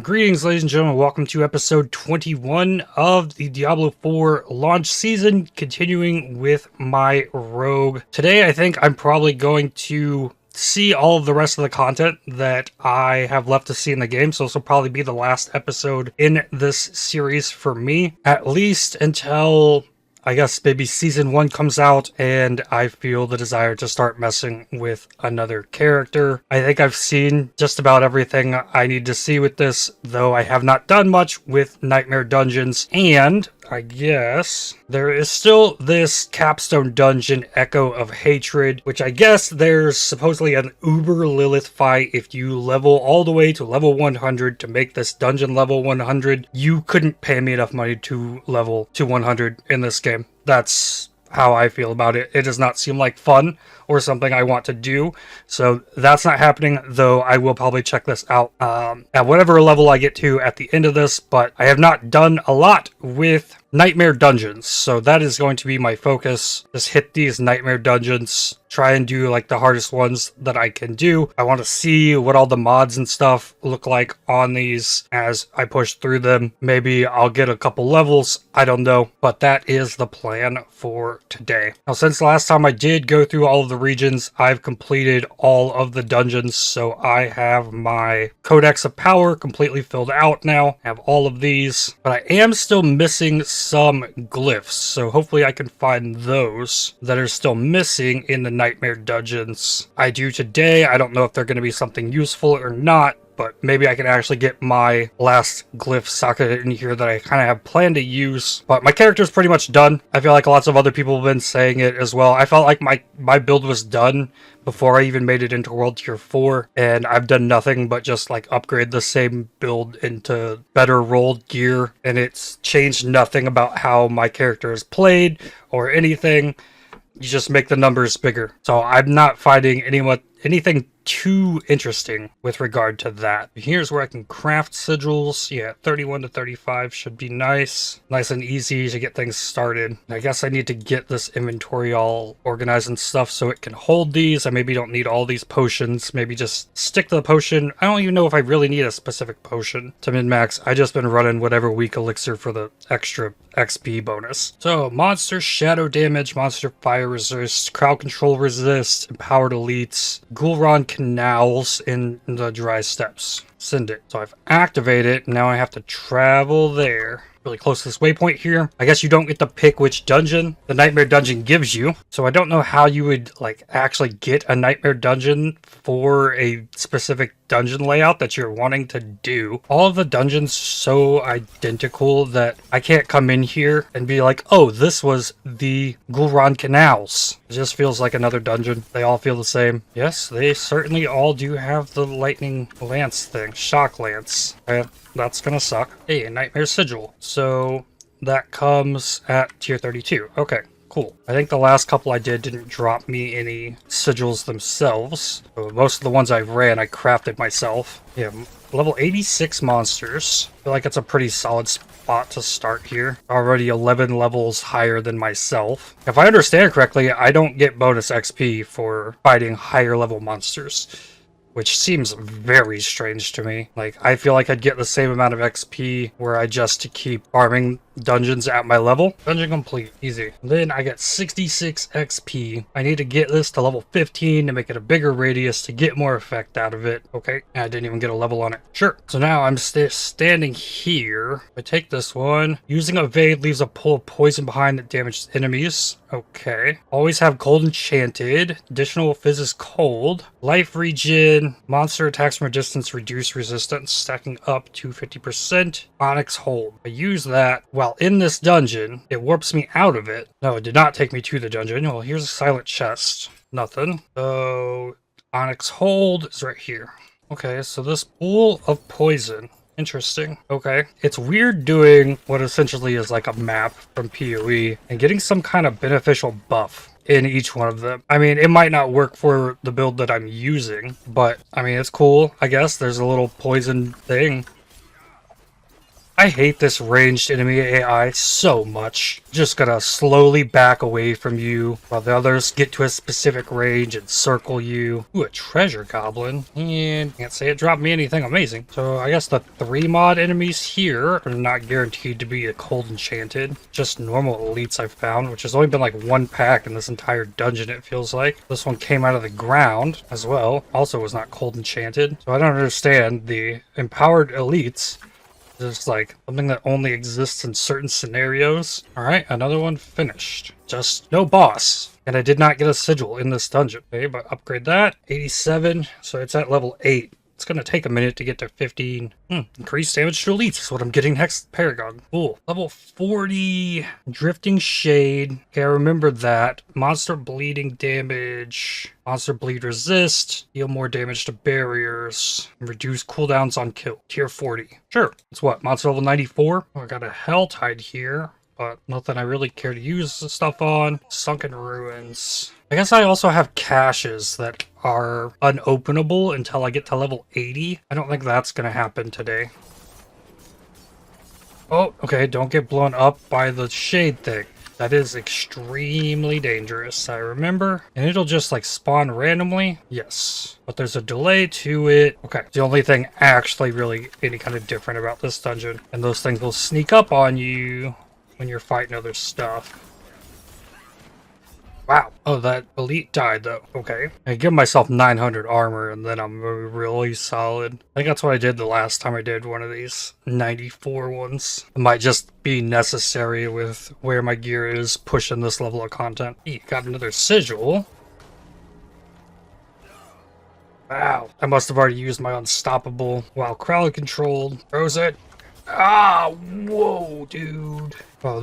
Greetings, ladies and gentlemen. Welcome to episode 21 of the Diablo 4 launch season, continuing with my rogue. Today, I think I'm probably going to see all of the rest of the content that I have left to see in the game, so this will probably be the last episode in this series for me, at least until I guess maybe season 1 comes out and I feel the desire to start messing with another character. I think I've seen just about everything I need to see with this, though I have not done much with Nightmare Dungeons, and I guess there is still this capstone dungeon, Echo of Hatred, which I guess there's supposedly an Uber Lilith fight. If you level all the way to level 100 to make this dungeon level 100, you couldn't pay me enough money to level to 100 in this game. That's how I feel about it. It does not seem like fun or something I want to do, so that's not happening, though I will probably check this out at whatever level I get to at the end of this. But I have not done a lot with Nightmare Dungeons, so that is going to be my focus. Just hit these Nightmare Dungeons, try and do like the hardest ones that I can do. I want to see what all the mods and stuff look like on these as I push through them. Maybe I'll get a couple levels, I don't know, but that is the plan for today. Now, since the last time I did go through all of the regions, I've completed all of the dungeons, so I have my Codex of Power completely filled out now. I have all of these, but I am still missing some glyphs, so hopefully I can find those that are still missing in the Nightmare Dungeons I do today. I don't know if they're going to be something useful or not, but maybe I can actually get my last glyph socket in here that I kind of have planned to use. But my character's pretty much done. I feel like lots of other people have been saying it as well. I felt like my build was done before I even made it into World Tier 4, and I've done nothing but just like upgrade the same build into better rolled gear, and it's changed nothing about how my character is played or anything. You just make the numbers bigger. So I'm not finding anything too interesting with regard to that. Here's where I can craft sigils. Yeah, 31 to 35 should be nice and easy to get things started. I guess I need to get this inventory all organized and stuff so it can hold these. I maybe don't need all these potions. Maybe just stick to the potion. I don't even know if I really need a specific potion to min-max. I just been running whatever weak elixir for the extra XP bonus. So, monster shadow damage, monster fire resist, crowd control resist, empowered elites, Ghoulron canals in the dry steppes. Send it. So I've activated it. Now I have to travel there. Really close to this waypoint here. I guess you don't get to pick which dungeon the Nightmare Dungeon gives you. So I don't know how you would like actually get a Nightmare Dungeon for a specific dungeon layout that you're wanting to do. All of the dungeons so identical that I can't come in here and be like, oh, this was the Ghoulron Canals. It just feels like another dungeon. They all feel the same. Yes, they certainly all do have the lightning lance thing. Shock lance. That's gonna suck. Hey, a Nightmare Sigil. So that comes at tier 32. Okay, cool. I think the last couple I did didn't drop me any sigils themselves. So most of the ones I ran, I crafted myself. Yeah, level 86 monsters. I feel like it's a pretty solid spot to start here. Already 11 levels higher than myself. If I understand correctly, I don't get bonus XP for fighting higher level monsters, which seems very strange to me. Like, I feel like I'd get the same amount of XP were I just to keep farming dungeons at my level. Dungeon complete. Easy. Then I get 66 XP. I need to get this to level 15 to make it a bigger radius to get more effect out of it. Okay. I didn't even get a level on it. Sure. So now I'm standing here. I take this one. Using Evade leaves a pool of poison behind that damages enemies. Okay. Always have Cold Enchanted. Additional Fizz is cold. Life regen. Monster attacks from a distance reduce resistance, stacking up to 50%. Onyx Hold. I use that while in this dungeon. It warps me out of it. No, it did not take me to the dungeon. Well, here's a silent chest. Nothing. So, Onyx Hold is right here. Okay, so this pool of poison. Interesting. Okay. It's weird doing what essentially is like a map from PoE and getting some kind of beneficial buff in each one of them. I mean, it might not work for the build that I'm using, but I mean, it's cool, I guess. There's a little poison thing. I hate this ranged enemy AI so much. Just gonna slowly back away from you while the others get to a specific range and circle you. Ooh, a treasure goblin. And can't say it dropped me anything amazing. So I guess the 3 mod enemies here are not guaranteed to be a cold enchanted. Just normal elites I've found, which has only been like 1 pack in this entire dungeon, it feels like. This one came out of the ground as well. Also was not cold enchanted. So I don't understand the empowered elites. Just like something that only exists in certain scenarios. Alright, another one finished. Just no boss. And I did not get a sigil in this dungeon. Okay, but upgrade that. 87, so it's at level 8. It's gonna take a minute to get to 15. Increased damage to elites is what I'm getting next. Paragon. Cool. Level 40. Drifting Shade. Okay, I remember that. Monster bleeding damage. Monster bleed resist. Deal more damage to barriers. Reduce cooldowns on kill. Tier 40. Sure. It's what? Monster level 94? Oh, I got a Hell Tide here, but nothing I really care to use the stuff on. Sunken Ruins. I guess I also have caches that are unopenable until I get to level 80. I don't think that's going to happen today. Oh, okay, don't get blown up by the shade thing. That is extremely dangerous, I remember. And it'll just like spawn randomly. Yes, but there's a delay to it. Okay, the only thing actually really any kind of different about this dungeon. And those things will sneak up on you when you're fighting other stuff. Wow. Oh, that elite died though. Okay. I give myself 900 armor and then I'm really solid. I think that's what I did the last time I did one of these 94 ones. It might just be necessary with where my gear is pushing this level of content. Got another sigil. Wow. I must have already used my unstoppable while crowd controlled. Throws it. Ah, whoa, dude. Oh,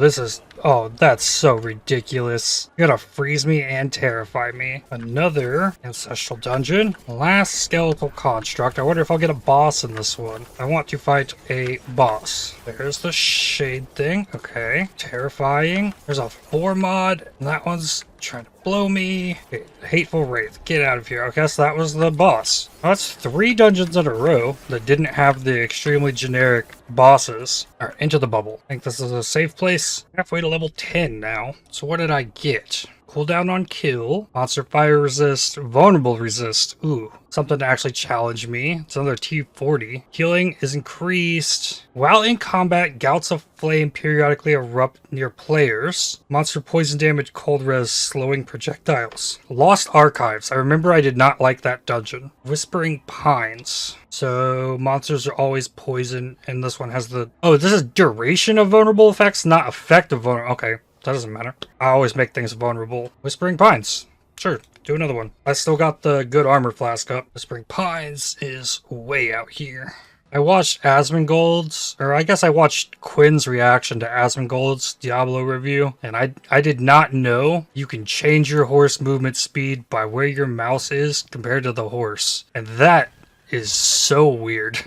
that's so ridiculous. You gotta freeze me and terrify me. Another ancestral dungeon. Last skeletal construct. I wonder if I'll get a boss in this one. I want to fight a boss. There's the shade thing. Okay. Terrifying. There's a 4 mod. And that one's trying to blow me. Okay, Hateful Wraith. Get out of here. I guess that was the boss. That's 3 dungeons in a row that didn't have the extremely generic bosses. Alright, into the bubble. I think this is a safe place. Halfway to level 10 now. So what did I get? Cooldown on kill, monster fire resist, vulnerable resist. Ooh, something to actually challenge me. It's another T40. Healing is increased. While in combat, gouts of flame periodically erupt near players. Monster poison damage, cold res, slowing projectiles. Lost Archives. I remember I did not like that dungeon. Whispering Pines. So monsters are always poison, and this one has the... Oh, this is duration of vulnerable effects, not effect of vulnerable... Okay. That doesn't matter. I always make things vulnerable. Whispering Pines. Sure, do another one. I still got the good armor flask up. Whispering Pines is way out here. I watched Asmongold's, or I guess I watched Quinn's reaction to Asmongold's Diablo review, and I did not know you can change your horse movement speed by where your mouse is compared to the horse. And that is so weird.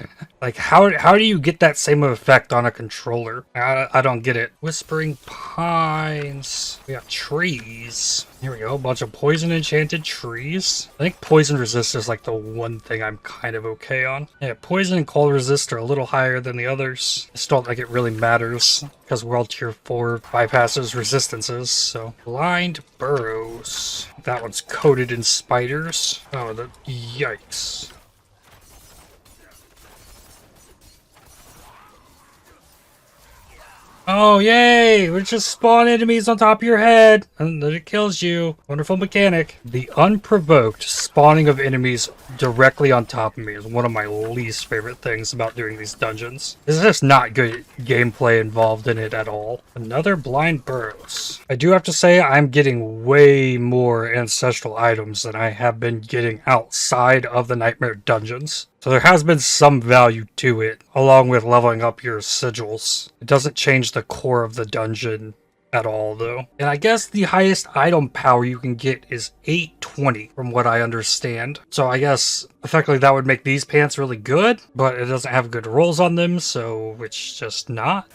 Like, how do you get that same effect on a controller? I don't get it. Whispering Pines. We got trees. Here we go. A bunch of poison enchanted trees. I think poison resist is like the one thing I'm kind of okay on. Yeah, poison and cold resist are a little higher than the others. I still don't think it really matters because World Tier 4 bypasses resistances. So blind burrows. That one's coated in spiders. Oh, yikes. Oh, yay! We just spawn enemies on top of your head, and then it kills you. Wonderful mechanic. The unprovoked spawning of enemies directly on top of me is one of my least favorite things about doing these dungeons. There's just not good gameplay involved in it at all. Another blind burrows. I do have to say I'm getting way more ancestral items than I have been getting outside of the Nightmare dungeons. So there has been some value to it, along with leveling up your sigils. It doesn't change the core of the dungeon at all, though. And I guess the highest item power you can get is 820, from what I understand. So I guess, effectively, that would make these pants really good, but it doesn't have good rolls on them, so it's just not.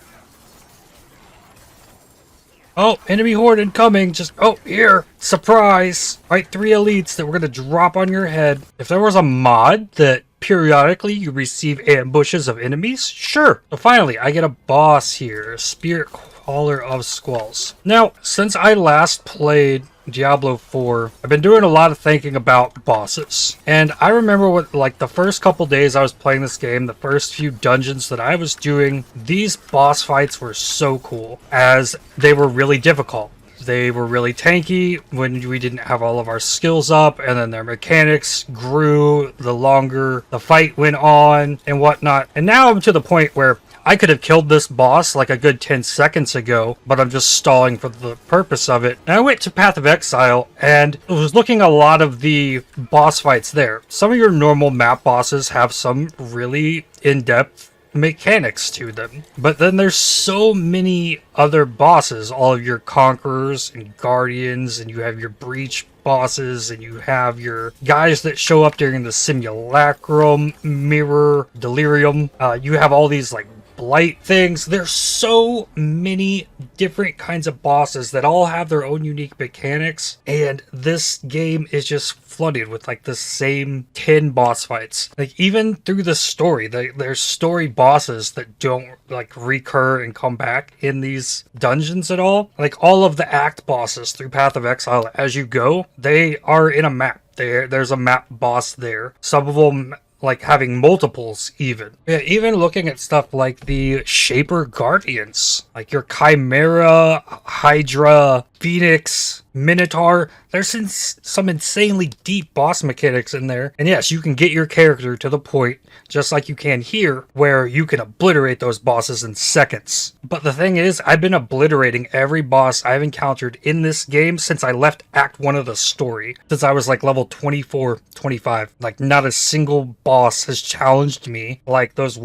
Oh, enemy horde incoming. Just, oh, here. Surprise. Fight 3 elites that we're going to drop on your head. If there was a mod that periodically you receive ambushes of enemies? Sure. So finally, I get a boss here, Spirit Caller of Squalls. Now, since I last played Diablo 4, I've been doing a lot of thinking about bosses. And I remember what, like, the first couple days I was playing this game, the first few dungeons that I was doing, these boss fights were so cool, as they were really difficult. They were really tanky when we didn't have all of our skills up, and then their mechanics grew the longer the fight went on and whatnot. And now I'm to the point where I could have killed this boss like a good 10 seconds ago, but I'm just stalling for the purpose of it. And I went to Path of Exile and was looking at a lot of the boss fights there. Some of your normal map bosses have some really in-depth mechanics to them, but then there's so many other bosses, all of your conquerors and guardians, and you have your breach bosses, and you have your guys that show up during the simulacrum, mirror, delirium. You have all these like blight things. There's so many different kinds of bosses that all have their own unique mechanics, and this game is just flooded with like the same 10 boss fights. Like, even through the story, there's story bosses that don't like recur and come back in these dungeons at all. Like, all of the act bosses through Path of Exile, as you go, they are in a map. There's a map boss there. Some of them like having multiples even. Yeah, even looking at stuff like the Shaper Guardians, like your Chimera, Hydra, Phoenix, Minotaur. There's some insanely deep boss mechanics in there. And yes, you can get your character to the point, just like you can here, where you can obliterate those bosses in seconds. But the thing is, I've been obliterating every boss I've encountered in this game since I left Act 1 of the story. Since I was like level 24, 25. Like, not a single boss has challenged me like those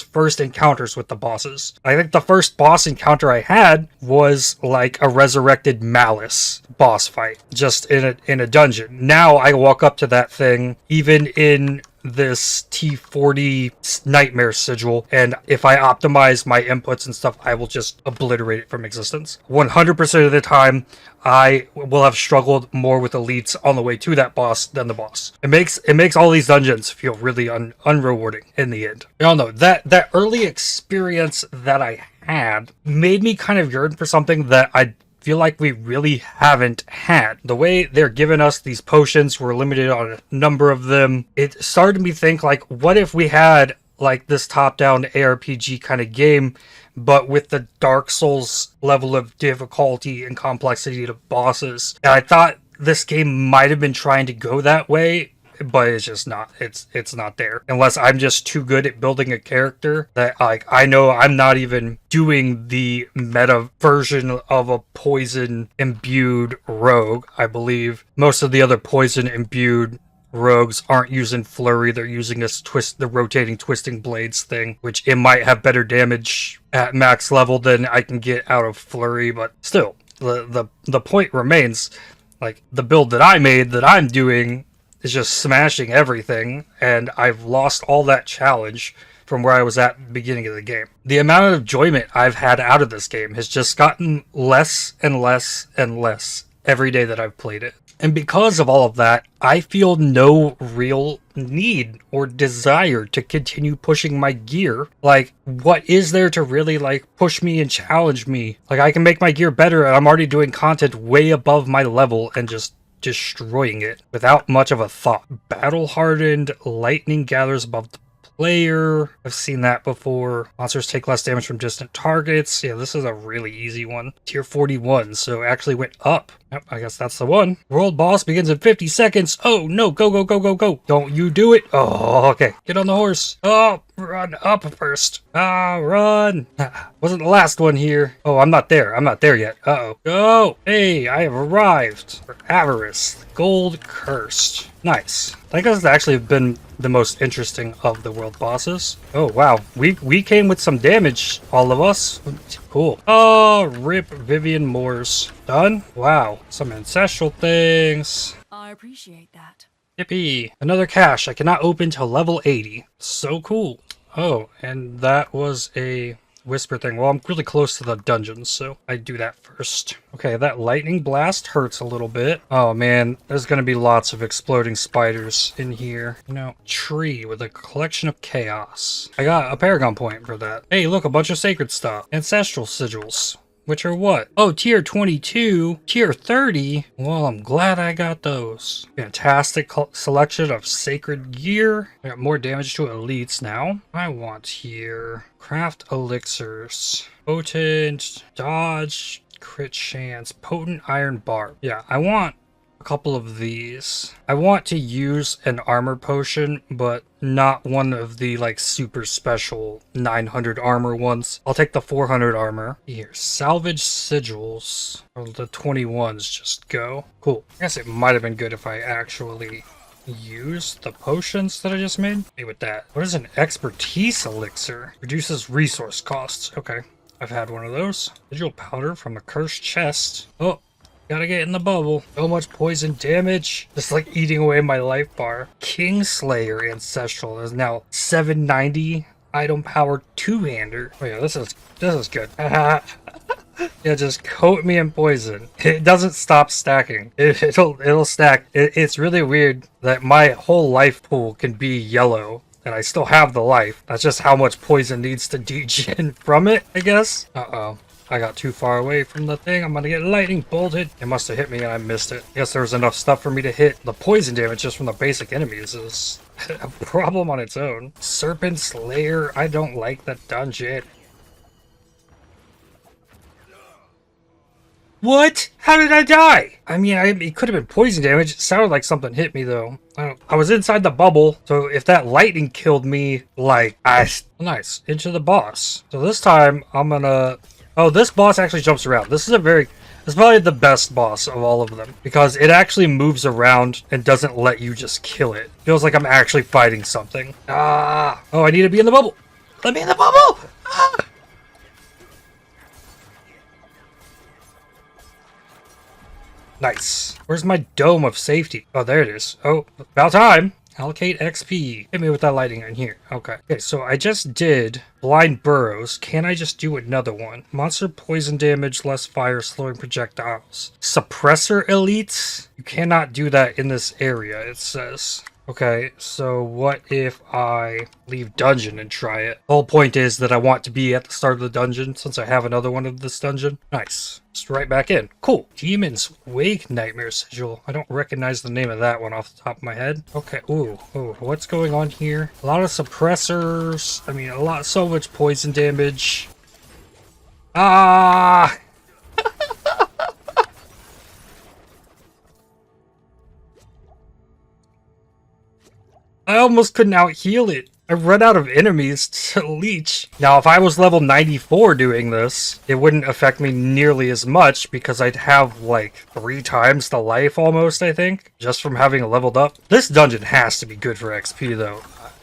first encounters with the bosses. I think the first boss encounter I had was like a resurrected Malice boss fight, just in a dungeon. Now I walk up to that thing, even in this T40 nightmare sigil, and if I optimize my inputs and stuff, I will just obliterate it from existence. 100% of the time, I will have struggled more with elites on the way to that boss than the boss. It makes all these dungeons feel really unrewarding in the end. Y'all know that early experience that I had made me kind of yearn for something that I feel like we really haven't had. The way they're giving us these potions, we're limited on a number of them. It started me think, like, what if we had like this top-down ARPG kind of game, but with the Dark Souls level of difficulty and complexity to bosses? And I thought this game might have been trying to go that way, but it's just not. It's not there. Unless I'm just too good at building a character that, like, I know I'm not even doing the meta version of a poison imbued rogue. I believe most of the other poison imbued rogues aren't using Flurry. They're using this the rotating twisting blades thing, which it might have better damage at max level than I can get out of Flurry, but still, the point remains, like, the build that I made, that I'm doing, is just smashing everything, and I've lost all that challenge from where I was at the beginning of the game. The amount of enjoyment I've had out of this game has just gotten less and less and less every day that I've played it. And because of all of that, I feel no real need or desire to continue pushing my gear. Like, what is there to really, like, push me and challenge me? Like, I can make my gear better, and I'm already doing content way above my level and just destroying it without much of a thought. Battle hardened, lightning gathers above the player. I've seen that before. Monsters take less damage from distant targets. Yeah, this is a really easy one. Tier 41, so actually went up. Yep, I guess that's the one. World boss begins in 50 seconds. Oh no, go, go, go, go, go. Don't you do it. Oh, okay. Get on the horse. Oh, run up first. Run. Wasn't the last one here. Oh, I'm not there. I'm not there yet. Uh-oh. Go. Hey, I have arrived. For Avarice, Gold Cursed. Nice. I think that's actually been the most interesting of the world bosses. Oh, wow. We came with some damage, all of us. Cool. Oh, rip Vivian Moores. Done? Wow. Some ancestral things. I appreciate that. Yippee. Another cache I cannot open till level 80. So cool. Oh, and that was a whisper thing. Well, I'm really close to the dungeons, so I do that first. Okay, that lightning blast hurts a little bit. Oh man, there's gonna be lots of exploding spiders in here. You know, tree with a collection of chaos. I got a Paragon point for that. Hey, look, a bunch of sacred stuff. Ancestral sigils. Which are what? Oh, tier 22, tier 30. Well, I'm glad I got those. Fantastic selection of sacred gear. I got more damage to elites now. I want here craft elixirs. Potent, dodge, crit chance, potent iron bar. Yeah, I want a couple of these. I want to use an armor potion, but not one of the like super special 900 armor ones. I'll take the 400 armor. Here, salvage sigils. Or the 21s just go. Cool. I guess it might have been good if I actually use the potions that I just made. Hey, with that. What is an expertise elixir? Reduces resource costs. Okay. I've had one of those. Sigil powder from the cursed chest. Oh. Gotta get in the bubble. So much poison damage. Just like eating away my life bar. Kingslayer Ancestral is now 790 item powered two-hander. Oh yeah, this is good. Yeah, just coat me in poison. It doesn't stop stacking. It'll stack. It's really weird that my whole life pool can be yellow and I still have the life. That's just how much poison needs to degen from it, I guess. Uh-oh. I got too far away from the thing. I'm gonna get lightning bolted. It must have hit me and I missed it. I guess there was enough stuff for me to hit. The poison damage just from the basic enemies is a problem on its own. Serpent Slayer. I don't like the dungeon. What? How did I die? I mean, it could have been poison damage. It sounded like something hit me though. I was inside the bubble, so if that lightning killed me, like, nice. Into the boss. So this time, I'm gonna... Oh, this boss actually jumps around. This is it's probably the best boss of all of them because it actually moves around and doesn't let you just kill it. Feels like I'm actually fighting something. Ah! Oh, I need to be in the bubble. Let me in the bubble! Ah! Nice. Where's my dome of safety? Oh, there it is. Oh, about time. Allocate XP. Hit me with that lightning in here. Okay. Okay, so I just did Blind Burrows. Can I just do another one? Monster poison damage, less fire, slowing projectiles. Suppressor elites? You cannot do that in this area, it says. Okay, so what if I leave dungeon and try it? The whole point is that I want to be at the start of the dungeon since I have another one of this dungeon. Nice. Just right back in. Cool. Demon's Wake Nightmare Sigil. I don't recognize the name of that one off the top of my head. Okay. Ooh. What's going on here? A lot of suppressors. I mean, so much poison damage. Ah! I almost couldn't out-heal it. I run out of enemies to leech. Now, if I was level 94 doing this, it wouldn't affect me nearly as much because I'd have like 3 times the life almost, I think, just from having leveled up. This dungeon has to be good for XP though.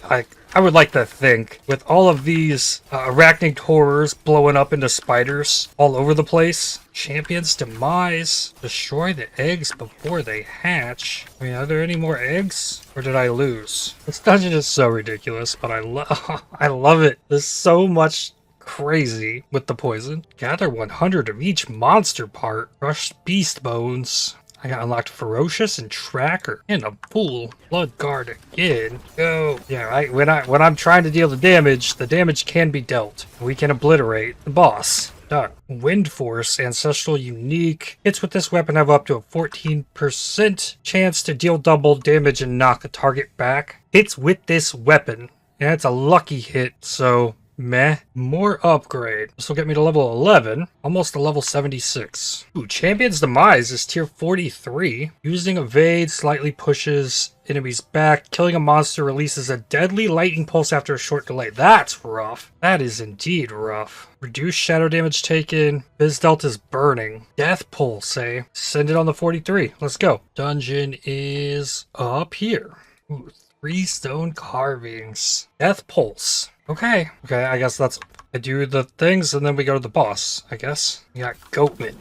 I would like to think, with all of these arachnid horrors blowing up into spiders all over the place, Champion's Demise, destroy the eggs before they hatch. I mean, are there any more eggs? Or did I lose? This dungeon is so ridiculous, but I love it. There's so much crazy with the poison. Gather 100 of each monster part. Crushed beast bones. I got unlocked Ferocious and Tracker. And a Fool. Blood Guard again. Go. Yeah, when I'm trying to deal the damage can be dealt. We can obliterate the boss. Done. Wind Force, Ancestral Unique. Hits with this weapon have up to a 14% chance to deal double damage and knock a target back. Hits with this weapon. And it's a lucky hit, so... meh. More upgrade. This will get me to level 11. Almost to level 76. Ooh, Champion's Demise is tier 43. Using Evade slightly pushes enemies back. Killing a monster releases a deadly lightning pulse after a short delay. That's rough. That is indeed rough. Reduce shadow damage taken. Biz Delta's burning. Death pulse, eh? Send it on the 43. Let's go. Dungeon is up here. Ooh, 3 stone carvings. Death pulse. Okay, I guess that's... I do the things and then we go to the boss, I guess. We got Goatman.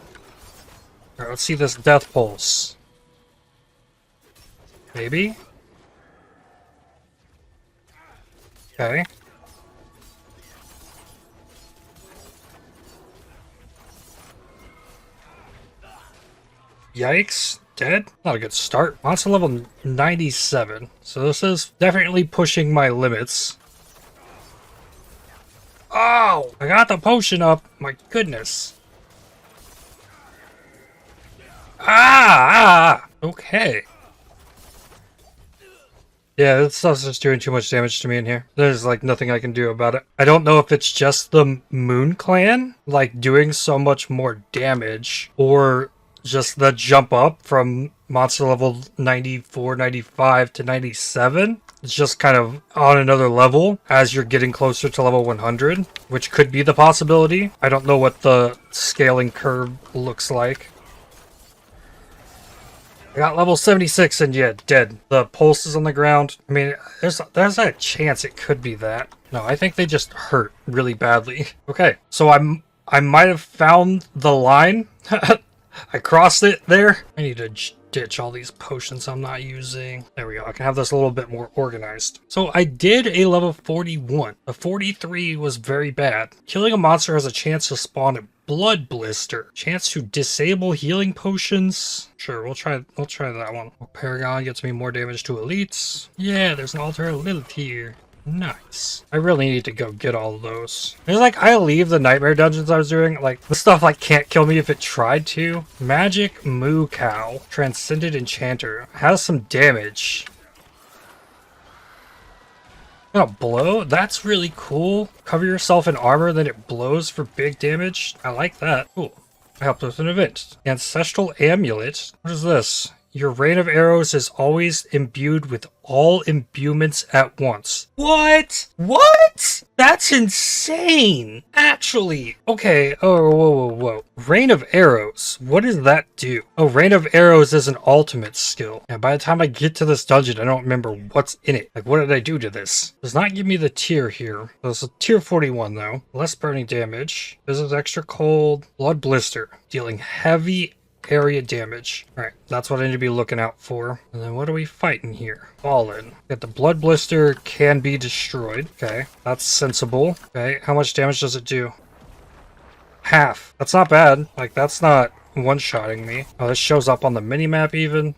Alright, let's see this death pulse. Maybe? Yikes. Dead? Not a good start. Monster level 97. So this is definitely pushing my limits. Oh! I got the potion up. My goodness. Ah! Okay. Yeah, this stuff's just doing too much damage to me in here. There's like nothing I can do about it. I don't know if it's just the Moon Clan, like doing so much more damage, or just the jump up from monster level 94, 95 to 97. It's just kind of on another level as you're getting closer to level 100, which could be the possibility. I don't know what the scaling curve looks like. I got level 76 and yeah, dead. The pulse is on the ground. I mean, there's a chance it could be that. No, I think they just hurt really badly. Okay, so I might have found the line. I crossed it there. I need to ditch all these potions I'm not using. There we go. I can have this a little bit more organized. So I did a level 41. A 43 was very bad. Killing a monster has a chance to spawn a blood blister. Chance to disable healing potions. Sure, we'll try that one. Paragon gets me more damage to elites. Yeah, there's an altar elite here. Nice. I really need to go get all of those. It's like I leave the nightmare dungeons I was doing. Like the stuff like can't kill me if it tried to. Magic Moo Cow. Transcended Enchanter. Has some damage. Oh, blow? That's really cool. Cover yourself in armor, then it blows for big damage. I like that. Cool. I helped with an event. Ancestral Amulet. What is this? Your rain of arrows is always imbued with all imbuements at once. What? What? That's insane. Actually. Okay. Oh, whoa. Rain of arrows. What does that do? Oh, rain of arrows is an ultimate skill. And by the time I get to this dungeon, I don't remember what's in it. Like, what did I do to this? Does not give me the tier here. This is tier 41 though. Less burning damage. This is extra cold. Blood blister. Dealing heavy area damage. Alright, that's what I need to be looking out for. And then what are we fighting here? Fallen. Get the blood blister can be destroyed. Okay, that's sensible. Okay, how much damage does it do? Half. That's not bad. Like, that's not one-shotting me. Oh, this shows up on the mini-map even.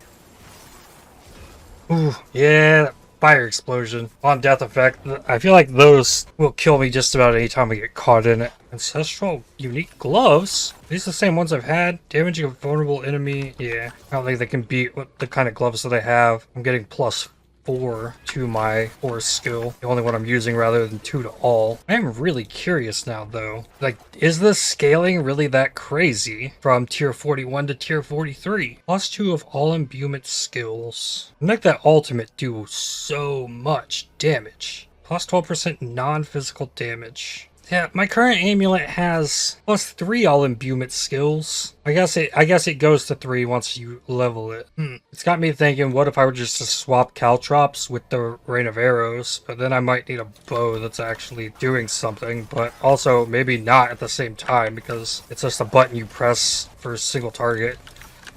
Ooh, yeah, fire explosion on death effect. I feel like those will kill me just about any time I get caught in it. Ancestral unique gloves. These are the same ones I've had. Damaging a vulnerable enemy. Yeah, I don't think they can beat what the kind of gloves that I have. I'm getting +4 to my force skill. The only one I'm using rather than 2 to all. I am really curious now though. Like, is this scaling really that crazy from tier 41 to tier 43? +2 of all imbuement skills. Make that ultimate do so much damage. +12% non-physical damage. Yeah, my current amulet has +3 all imbuement skills. I guess it goes to 3 once you level it. It's got me thinking, what if I were just to swap caltrops with the rain of arrows? But then I might need a bow that's actually doing something, but also maybe not at the same time because it's just a button you press for a single target.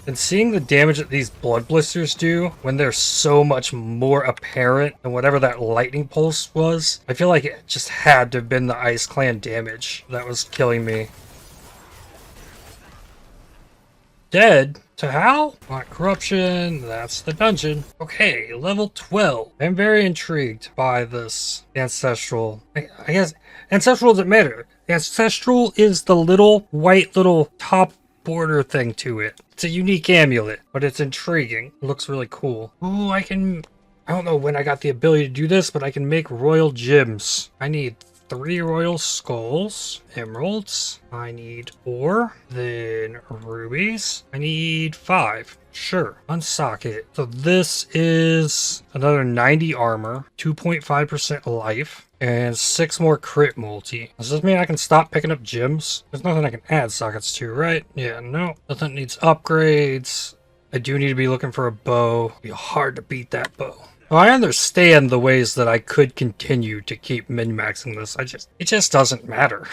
And seeing the damage that these blood blisters do when they're so much more apparent than whatever that lightning pulse was, I feel like it just had to have been the Ice Clan damage that was killing me. Dead? To how? Not corruption, that's the dungeon. Okay, level 12. I'm very intrigued by this ancestral. I guess ancestral doesn't matter. Ancestral is the little white little top border thing to it. It's a unique amulet, but it's intriguing. It looks really cool. Ooh, I don't know when I got the ability to do this, but I can make royal gems. I need 3 royal skulls, emeralds, I need 4, then rubies, I need 5. Sure, unsocket. So this is another 90 armor, 2.5% life, and 6 more crit multi. Does this mean I can stop picking up gems? There's nothing I can add sockets to, right? Yeah, no. Nothing needs upgrades. I do need to be looking for a bow. It'll be hard to beat that bow. Well, I understand the ways that I could continue to keep min-maxing this. It just doesn't matter.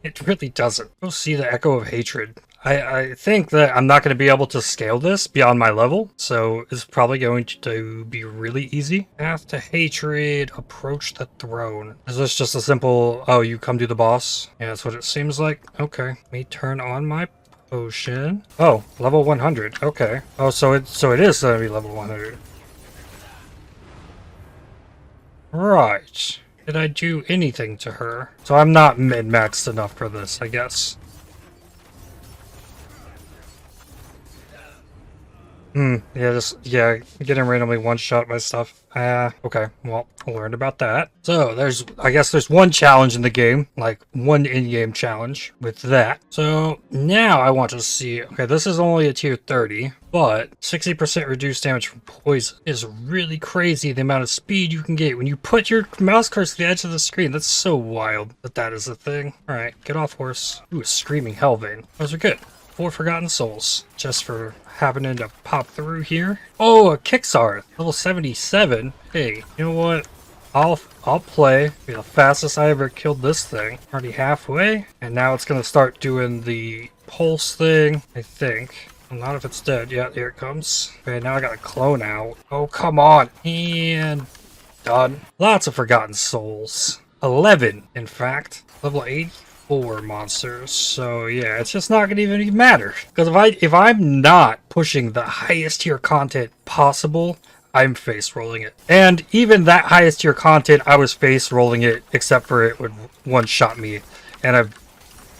It really doesn't. Go see the Echo of Hatred. I think that I'm not going to be able to scale this beyond my level, so it's probably going to be really easy. Path to Hatred, approach the throne. Is this just a simple, oh, you come to the boss? Yeah, that's what it seems like. Okay, let me turn on my Potion. Oh, level 100. Okay. Oh, so it is gonna be level 100. Right. Did I do anything to her? So I'm not min-maxed enough for this, I guess. Yeah, getting randomly one-shot by stuff. Okay, well, I learned about that. So, I guess there's one challenge in the game, like one in-game challenge with that. So, now I want to see, okay, this is only a tier 30, but 60% reduced damage from poison is really crazy, the amount of speed you can get when you put your mouse cursor to the edge of the screen. That's so wild that is a thing. Alright, get off horse. Ooh, a screaming hellvein. Those are good. 4 Forgotten Souls, just for happening to pop through here. Oh, a Kickstarter, level 77. Hey, you know what? I'll play. Be the fastest I ever killed this thing. Already halfway, and now it's gonna start doing the pulse thing, I think. Not if it's dead. Yeah, here it comes. Okay, now I got a clone out. Oh, come on. And done. Lots of Forgotten Souls. 11, in fact. Level 84 monsters. So yeah, it's just not gonna even matter. Because if I'm not pushing the highest tier content possible, I'm face rolling it. And even that highest tier content, I was face rolling it, except for it would one shot me. And I've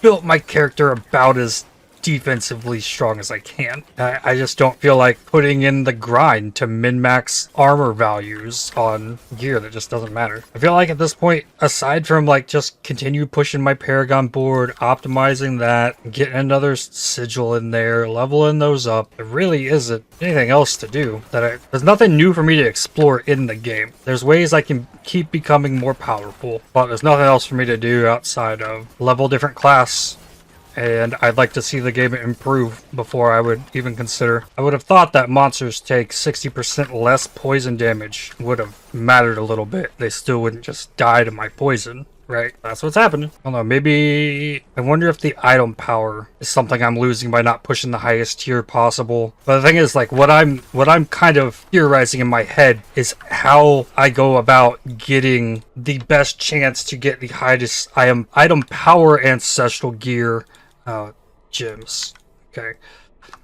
built my character about as defensively strong as I can. I just don't feel like putting in the grind to min-max armor values on gear that just doesn't matter. I feel like at this point, aside from like just continue pushing my Paragon board, optimizing that, getting another sigil in there, leveling those up, there really isn't anything else to do. There's nothing new for me to explore in the game. There's ways I can keep becoming more powerful, but there's nothing else for me to do outside of level different class. And I'd like to see the game improve before I would even consider. I would have thought that monsters take 60% less poison damage would have mattered a little bit. They still wouldn't just die to my poison, right? That's what's happening. I don't know, maybe... I wonder if the item power is something I'm losing by not pushing the highest tier possible. But the thing is, like, what I'm kind of theorizing in my head is how I go about getting the best chance to get the highest item power ancestral gear gems. Okay,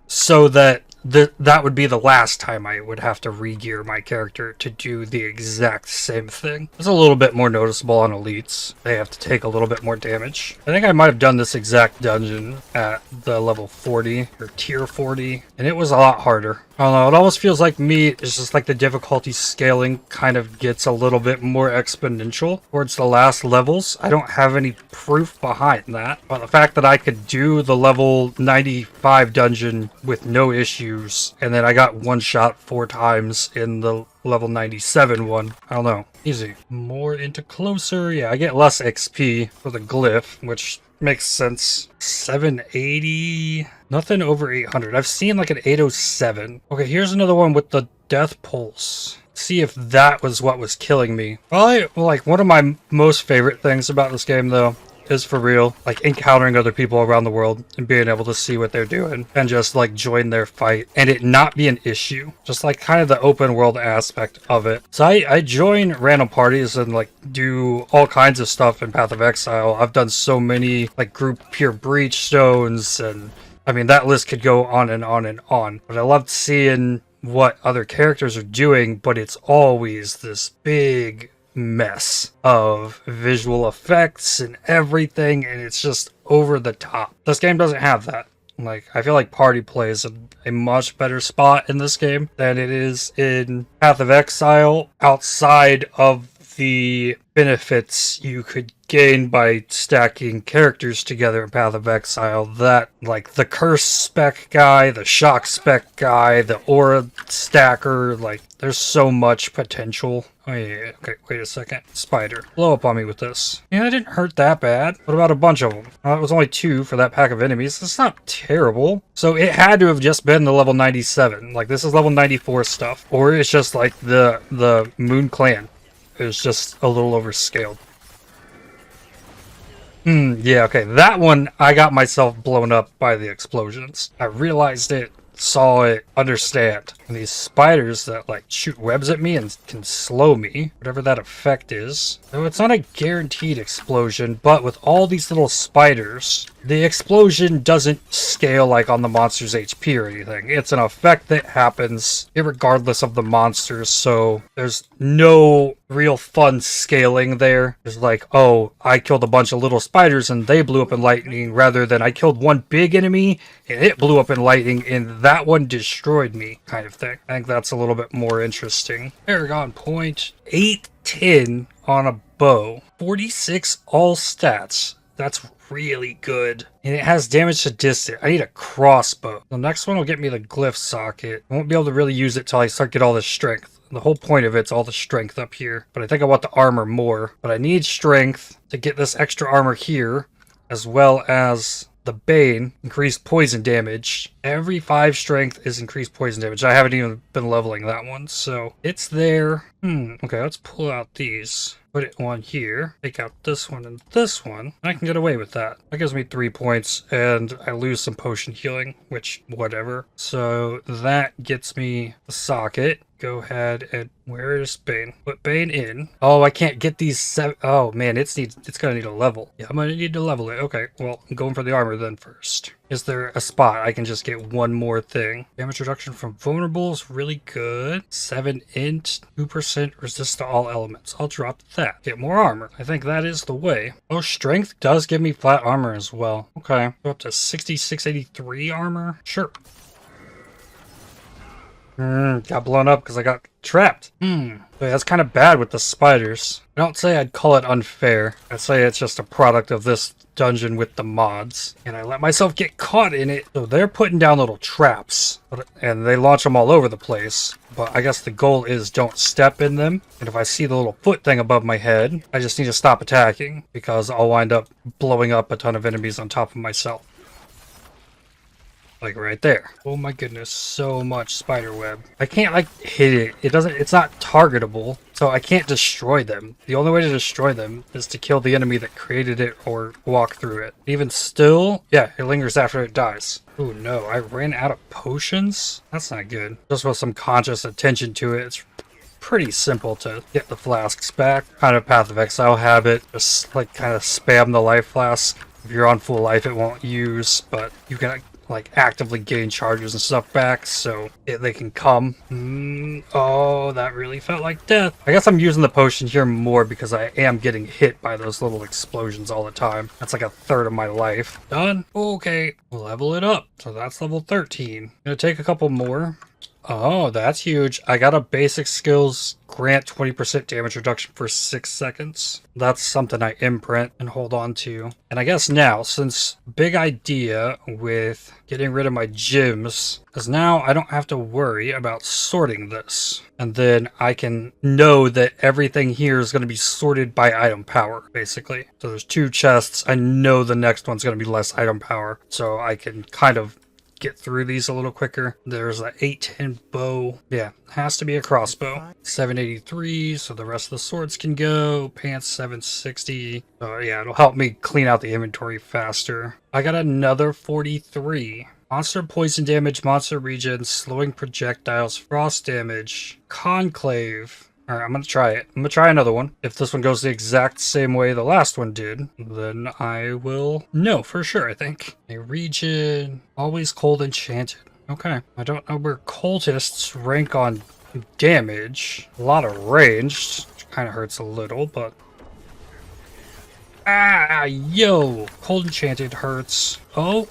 so that that would be the last time I would have to re-gear my character to do the exact same thing. It's a little bit more noticeable on elites. They have to take a little bit more damage. I think I might have done this exact dungeon at the level 40 or tier 40, and it was a lot harder. I don't know, it almost feels like it's just like the difficulty scaling kind of gets a little bit more exponential towards the last levels. I don't have any proof behind that, but the fact that I could do the level 95 dungeon with no issues, and then I got one shot 4 times in the level 97 one. I don't know. Easy. More into closer. Yeah, I get less XP for the glyph, which makes sense. 780. Nothing over 800. I've seen like an 807. Okay, here's another one with the death pulse. See if that was what was killing me. Probably, like, one of my most favorite things about this game, though, is for real, like, encountering other people around the world and being able to see what they're doing and just, like, join their fight and it not be an issue. Just, like, kind of the open world aspect of it. So I join random parties and, like, do all kinds of stuff in Path of Exile. I've done so many, like, group pure breach stones, and I mean, that list could go on and on and on. But I loved seeing what other characters are doing, but it's always this big mess of visual effects and everything, and it's just over the top. This game doesn't have that. Like, I feel like party play is a much better spot in this game than it is in Path of Exile, outside of the benefits you could gain by stacking characters together in Path of Exile. That, like, the curse spec guy, the shock spec guy, the aura stacker, like, there's so much potential. Oh yeah, okay, wait a second. Spider. Blow up on me with this. Yeah, it didn't hurt that bad. What about a bunch of them? It was only 2 for that pack of enemies. That's not terrible. So it had to have just been the level 97. Like, this is level 94 stuff. Or it's just like the Moon Clan. It was just a little overscaled. Yeah, okay. That one, I got myself blown up by the explosions. I realized it saw it understand. And these spiders that like shoot webs at me and can slow me, whatever that effect is. So it's not a guaranteed explosion, but with all these little spiders, the explosion doesn't scale like on the monster's HP or anything. It's an effect that happens irregardless of the monsters, so there's no real fun scaling there. It's like, oh, I killed a bunch of little spiders and they blew up in lightning, rather than I killed one big enemy and it blew up in lightning and that one destroyed me, kind of thing. I think that's a little bit more interesting. Paragon point, 810 on a bow, 46 all stats. That's really good. And it has damage to distance. I need a crossbow. The next one will get me the glyph socket. I won't be able to really use it till I start get all this strength. The whole point of it's all the strength up here. But I think I want the armor more. But I need strength to get this extra armor here, as well as the Bane, increased poison damage. Every 5 strength is increased poison damage. I haven't even been leveling that one, so it's there. Okay, let's pull out these. Put it on here. Take out this one and this one. I can get away with that. That gives me 3 points, and I lose some potion healing, which, whatever. So that gets me the socket. Go ahead and where is Bane? Put Bane in. Oh, I can't get these oh man, it's gonna need a level. Yeah, I'm gonna need to level it. Okay, well, I'm going for the armor then first. Is there a spot I can just get one more thing? Damage reduction from vulnerable is really good. 7 int, 2% resist to all elements. I'll drop that. Get more armor. I think that is the way. Oh, strength does give me flat armor as well. Okay, go up to 6683 armor. Sure. Got blown up because I got trapped. Wait, that's kind of bad with the spiders. I don't say I'd call it unfair. I'd say it's just a product of this dungeon with the mods. And I let myself get caught in it. So they're putting down little traps. And they launch them all over the place. But I guess the goal is don't step in them. And if I see the little foot thing above my head, I just need to stop attacking. Because I'll wind up blowing up a ton of enemies on top of myself. Like right there. Oh my goodness, so much spider web. I can't like hit it. It's not targetable, so I can't destroy them. The only way to destroy them is to kill the enemy that created it or walk through it. Even still, yeah, it lingers after it dies. Oh no, I ran out of potions? That's not good. Just with some conscious attention to it, it's pretty simple to get the flasks back. Kind of Path of Exile habit, just like kind of spam the life flask. If you're on full life, it won't use, but you can like actively gain charges and stuff back, so they can come. Oh, that really felt like death. I guess I'm using the potion here more because I am getting hit by those little explosions all the time. That's like a third of my life. Done. Okay, level it up. So that's level 13. Gonna take a couple more. Oh, that's huge. I got a basic skills grant 20% damage reduction for 6 seconds. That's something I imprint and hold on to. And I guess now, since big idea with getting rid of my gems is now I don't have to worry about sorting this. And then I can know that everything here is going to be sorted by item power, basically. So there's 2 chests. I know the next one's going to be less item power. So I can kind of get through these a little quicker. There's an 810 bow. Yeah, has to be a crossbow. 783, so the rest of the swords can go. Pants 760. So yeah, it'll help me clean out the inventory faster. I got another 43. Monster poison damage, monster regen, slowing projectiles, frost damage, conclave. Alright, I'm gonna try it. I'm gonna try another one. If this one goes the exact same way the last one did, then I will know for sure, I think. A region, always cold enchanted. Okay. I don't know where cultists rank on damage. A lot of ranged, which kind of hurts a little, but... Ah, yo! Cold enchanted hurts. Oh.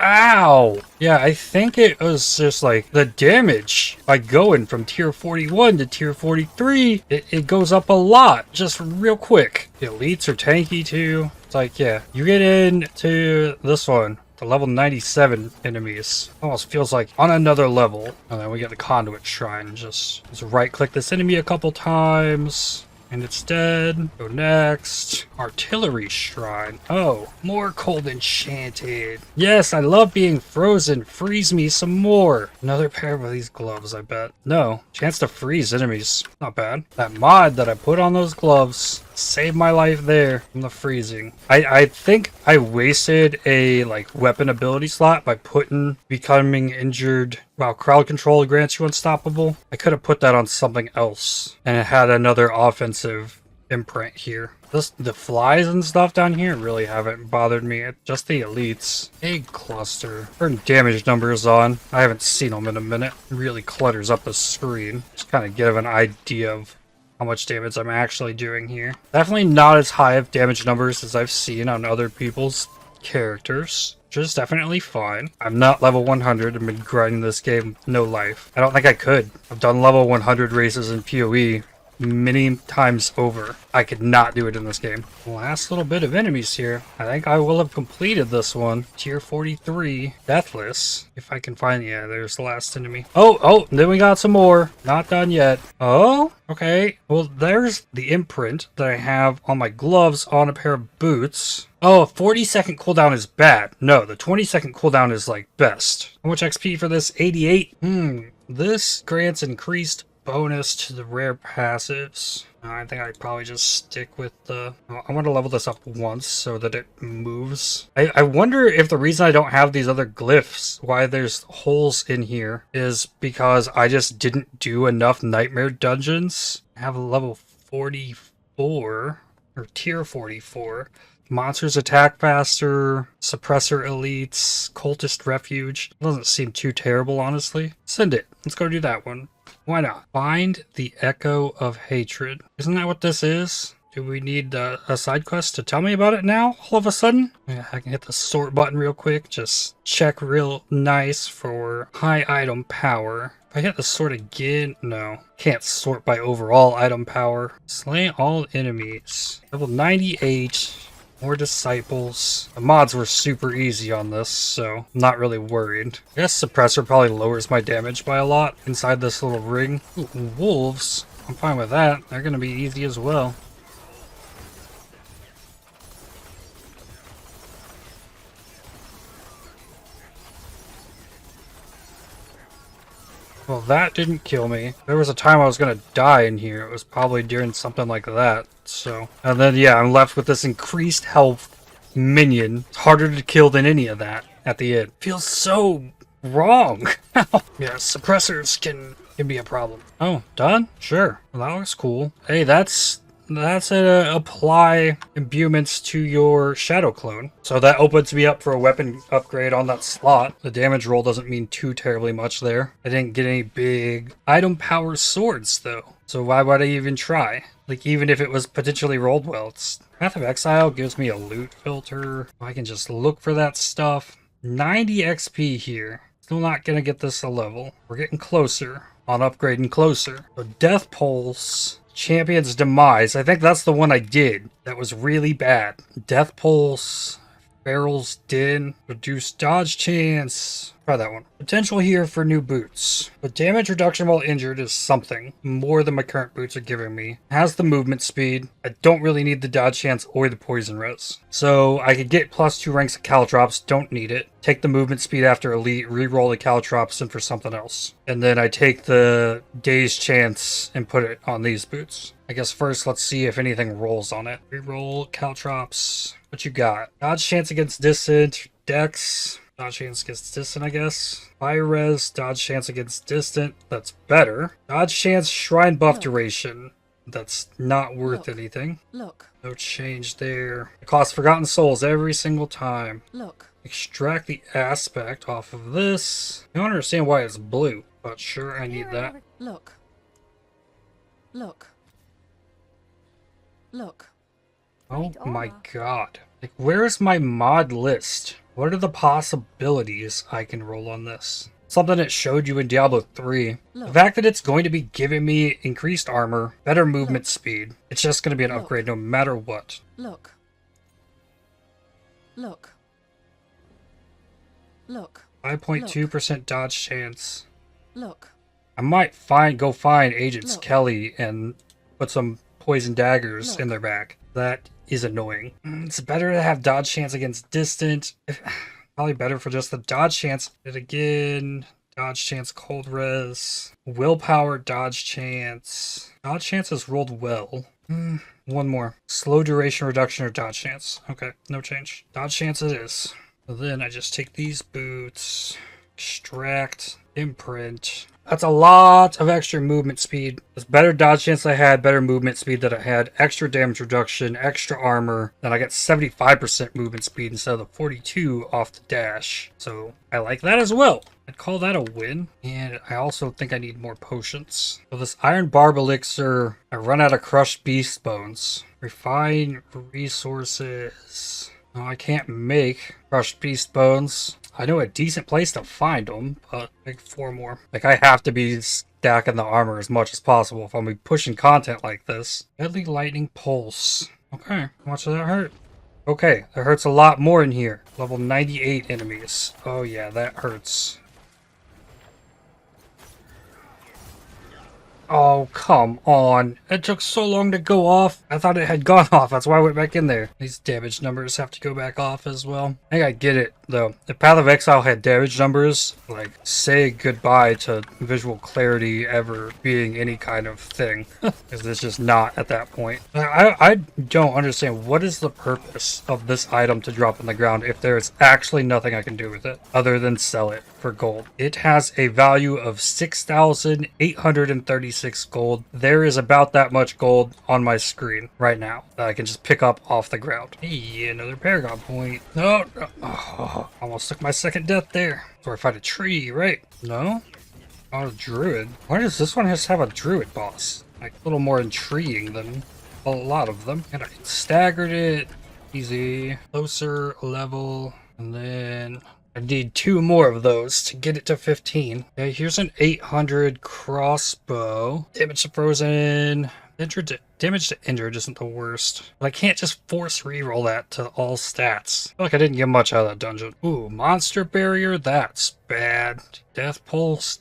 Ow! Yeah, I think it was just like the damage by going from tier 41 to tier 43. It goes up a lot, just real quick. The elites are tanky too. It's like, yeah, you get into this one, the level 97 enemies. Almost feels like on another level. And then we get the conduit shrine. Just right click this enemy a couple times. And it's dead. Go next. Artillery shrine. Oh, more cold enchanted. Yes, I love being frozen. Freeze me some more. Another pair of these gloves, I bet. No, chance to freeze enemies. Not bad. That mod that I put on those gloves Save my life there from the freezing. I think I wasted a like weapon ability slot by putting becoming injured while crowd control grants you unstoppable. I could have put that on something else and it had another offensive imprint here. The flies and stuff down here really haven't bothered me. Just the elites. Egg cluster. Turn damage numbers on. I haven't seen them in a minute. It really clutters up the screen. Just kind of give an idea of how much damage I'm actually doing here. Definitely not as high of damage numbers as I've seen on other people's characters, which is definitely fine. I'm not level 100. I've been grinding this game no life. I don't think I could. I've done level 100 races in PoE many times over. I could not do it in this game. Last little bit of enemies here. I think I will have completed this one. Tier 43, Deathless. If I can find, yeah, there's the last enemy. Oh, then we got some more. Not done yet. Oh, okay. Well, there's the imprint that I have on my gloves on a pair of boots. Oh, a 40-second cooldown is bad. No, the 20-second cooldown is like best. How much XP for this? 88. This grants increased bonus to the rare passives. I think I'd probably just stick with the... I want to level this up once so that it moves. I wonder if the reason I don't have these other glyphs, why there's holes in here, is because I just didn't do enough nightmare dungeons. I have a level 44, or tier 44. Monsters attack faster, suppressor elites, cultist refuge. Doesn't seem too terrible, honestly. Send it. Let's go do that one. Why not? Find the Echo of Hatred. Isn't that what this is? Do we need a side quest to tell me about it now, all of a sudden? Yeah, I can hit the sort button real quick. Just check real nice for high item power. If I hit the sort again, no. Can't sort by overall item power. Slay all enemies. Level 98. More disciples. The mods were super easy on this, so I'm not really worried. I guess suppressor probably lowers my damage by a lot inside this little ring. Ooh, wolves. I'm fine with that. They're gonna be easy as well. Well, that didn't kill me. There was a time I was gonna die in here. It was probably during something like that. So, and then yeah, I'm left with this increased health minion. It's harder to kill than any of that at the end. Feels so wrong. Yeah, suppressors can be a problem. Oh, done? Sure. Well, that looks cool. Hey, that's apply imbuements to your shadow clone. So that opens me up for a weapon upgrade on that slot. The damage roll doesn't mean too terribly much there. I didn't get any big item power swords though. So why would I even try? Like, even if it was potentially rolled well, it's Path of Exile gives me a loot filter. I can just look for that stuff. 90 XP here. Still not gonna get this a level. We're getting closer on upgrading closer. So Death Pulse. Champion's Demise. I think that's the one I did. That was really bad. Death Pulse. Barrel's Den. Reduced dodge chance. Try that one. Potential here for new boots. But damage reduction while injured is something. More than my current boots are giving me. Has the movement speed. I don't really need the dodge chance or the poison res. So I could get +2 ranks of caltrops. Don't need it. Take the movement speed after elite. Reroll the caltrops in for something else. And then I take the day's chance and put it on these boots. I guess first let's see if anything rolls on it. Reroll caltrops. What you got? Dodge chance against distant. Dex. Dodge chance against distant, I guess. Fire res, dodge chance against distant. That's better. Dodge chance, shrine buff duration. That's not worth anything. Look. No change there. It costs Forgotten Souls every single time. Look. Extract the aspect off of this. I don't understand why it's blue, but sure, I need that. Look. Look. Look. Oh my god. Like, where's my mod list? What are the possibilities I can roll on this? Something it showed you in Diablo 3. Look. The fact that it's going to be giving me increased armor, better movement speed. It's just going to be an upgrade no matter what. Look. Look. Look. 5.2% dodge chance. Look. I might go find Agents Kelly and put some poison daggers in their back. That is annoying. It's better to have dodge chance against distant. Probably better for just the dodge chance. It again. Dodge chance cold res. Willpower dodge chance. Dodge chance is rolled well. One more. Slow duration reduction or dodge chance. Okay, no change. Dodge chance it is. So then I just take these boots, extract, imprint. That's a lot of extra movement speed. It's better dodge chance I had, better movement speed that I had, extra damage reduction, extra armor. Then I get 75% movement speed instead of the 42 off the dash. So I like that as well. I'd call that a win. And I also think I need more potions. So this Iron Barb Elixir, I run out of crushed beast bones. Refine resources. No, I can't make crushed beast bones. I know a decent place to find them, but make 4 more. Like, I have to be stacking the armor as much as possible if I'm be pushing content like this. Deadly Lightning Pulse. Okay, how much does that hurt? Okay, that hurts a lot more in here. Level 98 enemies. Oh yeah, that hurts. Oh, come on. It took so long to go off. I thought it had gone off. That's why I went back in there. These damage numbers have to go back off as well. I think I get it, though. If Path of Exile had damage numbers, like, say goodbye to visual clarity ever being any kind of thing. Because it's just not at that point. I don't understand what is the purpose of this item to drop on the ground if there's actually nothing I can do with it other than sell it for gold. It has a value of 6,836 gold. There is about that much gold on my screen right now that I can just pick up off the ground. Hey, another Paragon point. No, no. Oh, almost took my second death there. So I fight a tree, right? No? Oh, a druid. Why does this one just have a druid boss? Like, a little more intriguing than a lot of them. And I staggered it. Easy. Closer level. And then I need 2 more of those to get it to 15. Okay, here's an 800 crossbow. Damage to frozen. Damage to injured isn't the worst. But I can't just force reroll that to all stats. I feel like I didn't get much out of that dungeon. Ooh, monster barrier. That's bad. Death pulse.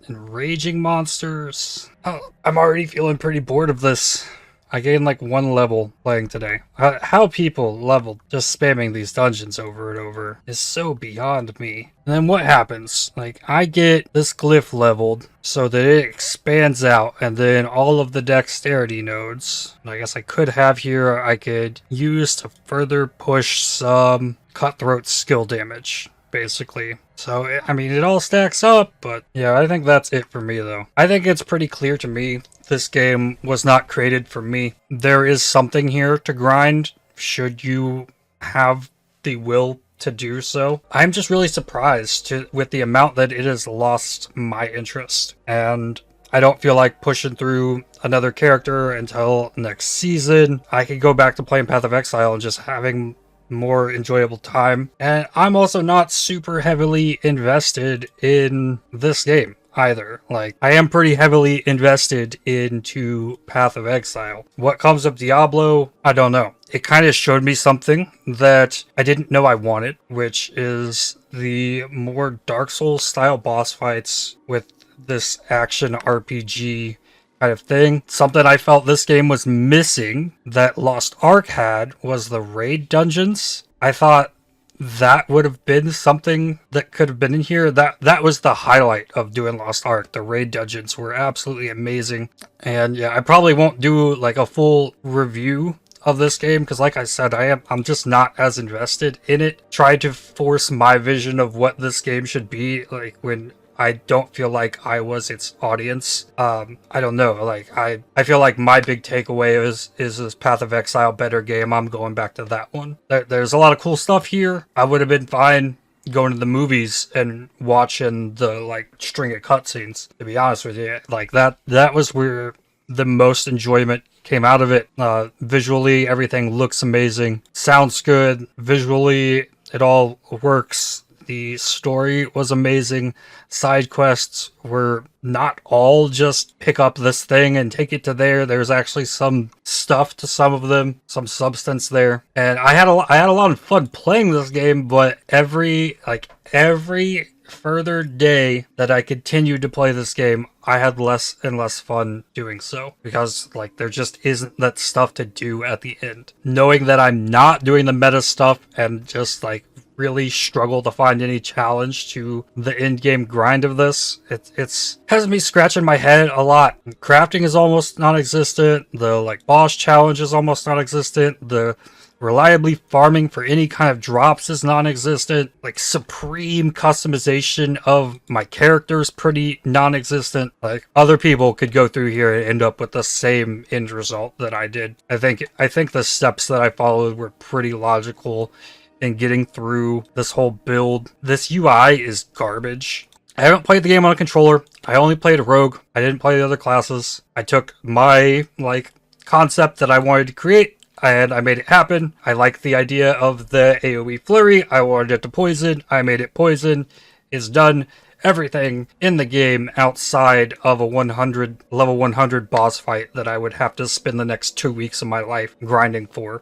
Enraging monsters. Oh, I'm already feeling pretty bored of this. I gained like 1 level playing today. How people leveled just spamming these dungeons over and over is so beyond me. And then what happens? Like, I get this glyph leveled so that it expands out, and then all of the dexterity nodes, I guess I could have here, I could use to further push some cutthroat skill damage, basically. So, I mean, it all stacks up, but yeah, I think that's it for me, though. I think it's pretty clear to me this game was not created for me. There is something here to grind, should you have the will to do so. I'm just really surprised with the amount that it has lost my interest. And I don't feel like pushing through another character until next season. I could go back to playing Path of Exile and just having more enjoyable time. And I'm also not super heavily invested in this game either. Like, I am pretty heavily invested into Path of Exile. What comes of Diablo, I don't know. It kind of showed me something that I didn't know I wanted, which is the more Dark Souls style boss fights with this action RPG kind of thing. Something I felt this game was missing that Lost Ark had was the raid dungeons. I thought that would have been something that could have been in here. That was the highlight of doing Lost Ark. The raid dungeons were absolutely amazing. And yeah, I probably won't do like a full review of this game because, like I said, I'm just not as invested in it. Tried to force my vision of what this game should be, like, when I don't feel like I was its audience. I don't know, like, I feel like my big takeaway is this Path of Exile better game. I'm going back to that one. There's a lot of cool stuff here. I would have been fine going to the movies and watching the, like, string of cutscenes, to be honest with you. Like, that was where the most enjoyment came out of it. Visually, everything looks amazing. Sounds good. Visually, it all works. The story was amazing. Side quests were not all just pick up this thing and take it to there. There's actually some stuff to some of them, some substance there. And I had a lot of fun playing this game, but every further day that I continued to play this game, I had less and less fun doing so, because, like, there just isn't that stuff to do at the end. Knowing that I'm not doing the meta stuff and just, like, really struggle to find any challenge to the in-game grind of this. It's has me scratching my head a lot. Crafting is almost non-existent. The like boss challenge is almost non-existent. The reliably farming for any kind of drops is non-existent. Like supreme customization of my characters pretty non-existent. Like other people could go through here and end up with the same end result that I did. I think the steps that I followed were pretty logical in getting through this whole build. This UI is garbage. I haven't played the game on a controller. I only played a rogue. I didn't play the other classes. I took my like concept that I wanted to create and I made it happen. I liked the idea of the AoE Flurry. I wanted it to poison. I made it poison. It's done. Everything in the game outside of a level 100 boss fight that I would have to spend the next 2 weeks of my life grinding for,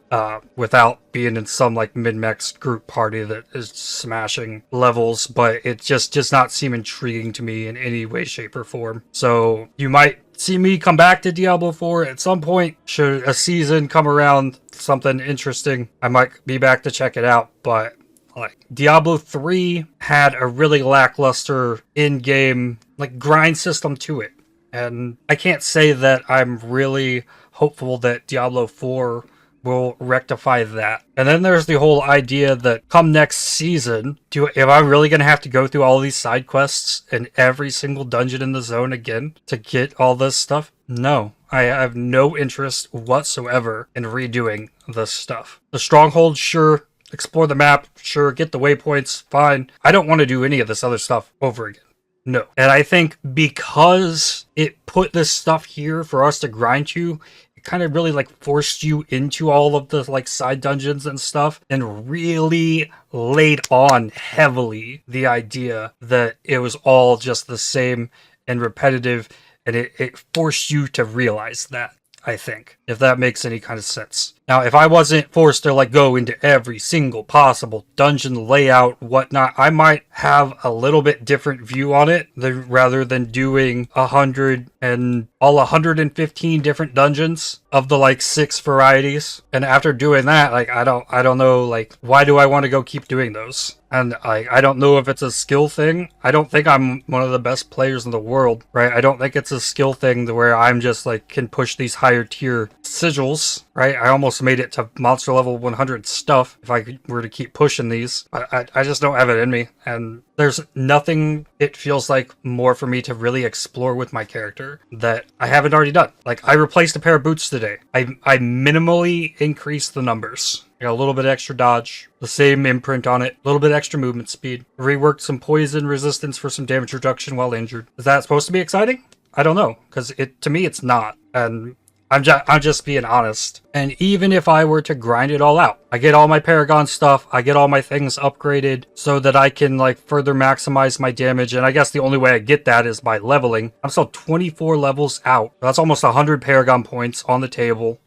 without being in some like min-max group party that is smashing levels, but it just does not seem intriguing to me in any way, shape, or form. So you might see me come back to Diablo 4 at some point. Should a season come around, something interesting, I might be back to check it out, but like Diablo 3 had a really lackluster in-game like grind system to it. And I can't say that I'm really hopeful that Diablo 4 will rectify that. And then there's the whole idea that come next season, am I really going to have to go through all these side quests and every single dungeon in the zone again to get all this stuff? No, I have no interest whatsoever in redoing this stuff. The stronghold, sure. Explore the map, sure, get the waypoints, fine. I don't want to do any of this other stuff over again. No. And I think because it put this stuff here for us to grind to, it kind of really like forced you into all of the like side dungeons and stuff and really laid on heavily the idea that it was all just the same and repetitive, and it forced you to realize that. I think, if that makes any kind of sense. Now, if I wasn't forced to like go into every single possible dungeon layout, whatnot, I might have a little bit different view on it rather than doing 115 different dungeons of the like 6 varieties. And after doing that, like I don't know, like why do I want to go keep doing those? And I don't know if it's a skill thing. I don't think I'm one of the best players in the world, right? I don't think it's a skill thing where I'm just like can push these higher tier sigils, right? I almost made it to monster level 100 stuff if I were to keep pushing these. I just don't have it in me. And there's nothing, it feels like, more for me to really explore with my character that I haven't already done. Like, I replaced a pair of boots today. I minimally increased the numbers. I got a little bit extra dodge, the same imprint on it, a little bit extra movement speed. Reworked some poison resistance for some damage reduction while injured. Is that supposed to be exciting? I don't know, because to me it's not. And I'm just being honest. And even if I were to grind it all out, I get all my Paragon stuff, I get all my things upgraded so that I can like further maximize my damage. And I guess the only way I get that is by leveling. I'm still 24 levels out. That's almost 100 Paragon points on the table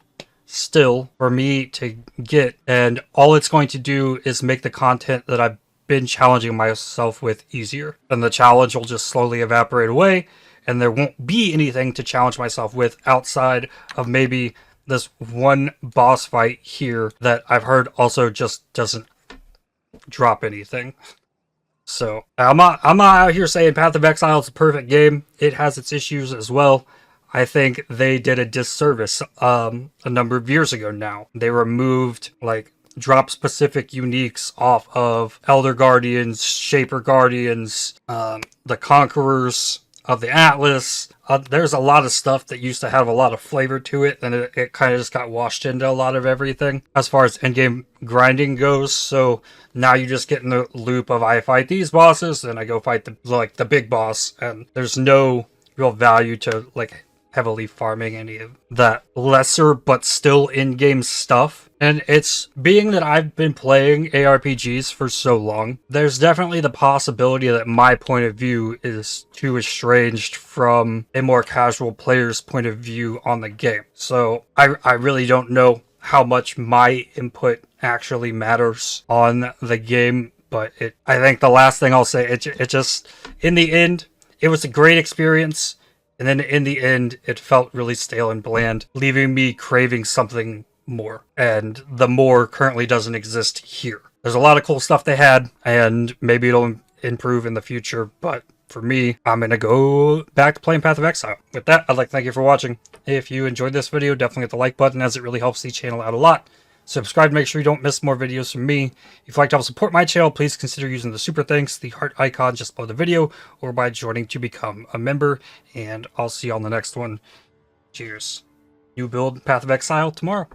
still for me to get. And all it's going to do is make the content that I've been challenging myself with easier. And the challenge will just slowly evaporate away. And there won't be anything to challenge myself with outside of maybe this one boss fight here that I've heard also just doesn't drop anything. So I'm not out here saying Path of Exile is a perfect game. It has its issues as well. I think they did a disservice a number of years ago now. They removed like drop specific uniques off of Elder Guardians, Shaper Guardians, the Conquerors of the Atlas. There's a lot of stuff that used to have a lot of flavor to it, and it kind of just got washed into a lot of everything as far as endgame grinding goes. So now you just get in the loop of I fight these bosses, then I go fight the big boss, and there's no real value to like heavily farming any of that lesser but still in-game stuff. And it's being that I've been playing ARPGs for so long, there's definitely the possibility that my point of view is too estranged from a more casual player's point of view on the game. So I really don't know how much my input actually matters on the game, but I think the last thing I'll say, it just, in the end, it was a great experience. And then in the end, it felt really stale and bland, leaving me craving something more. And the more currently doesn't exist here. There's a lot of cool stuff they had, and maybe it'll improve in the future, but for me, I'm going to go back to playing Path of Exile. With that, I'd like to thank you for watching. If you enjoyed this video, definitely hit the like button, as it really helps the channel out a lot. Subscribe to make sure you don't miss more videos from me. If you'd like to help support my channel, please consider using the super thanks, the heart icon just below the video, or by joining to become a member. And I'll see you on the next one. Cheers. New build Path of Exile tomorrow.